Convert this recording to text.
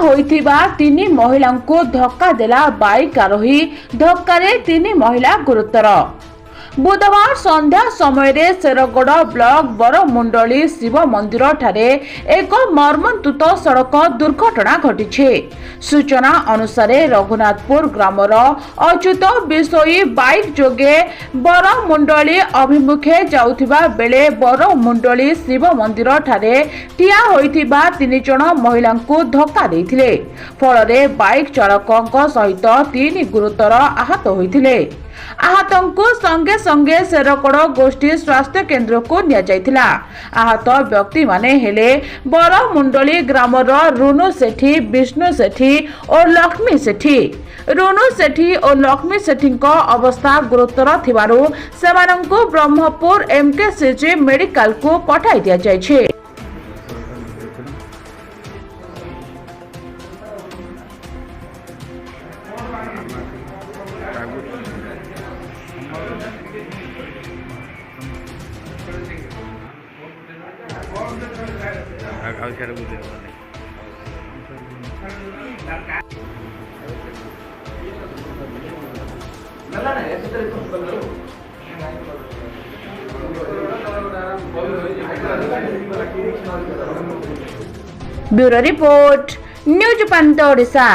होइथिबा तीन महिला को धक्का देला बाइक आरोही। धक्का तीन महिला गुरुतर। बुधवार संध्या समय शेरगढ़ ब्लॉक बरमुंडली शिव मंदिर ठारे एक मर्मन्तुत सड़क दुर्घटना घटी। सूचना अनुसार रघुनाथपुर ग्रामर अच्युत बिशोई बाइक जोगे बरमुंडली अभिमुखे जाउथिबा बेले बरमुंडली शिव मंदिर ठारे ठिया होइथिबा तीन जण महिला को धक्का देइथिले। फलरे बाइक चालक सहित तीन गुरुतर आहत होइथिले। आहतों संगे संगे शेरगढ़ गोष्ठी स्वास्थ्य केन्द्र को निया जाइथिला। आहत व्यक्ति माने हेले बरमुंडली ग्रामर रुनु सेठी, विष्णु सेठी और लक्ष्मी सेठी। रुनु सेठी और लक्ष्मी सेठी अवस्था गुरुतर थिबारु सेमानंकु ब्रह्मपुर एमकेसीजी मेडिकल को पठाई दिया जाइछे। ब्यूरो रिपोर्ट न्यूज पंत ओडिशा।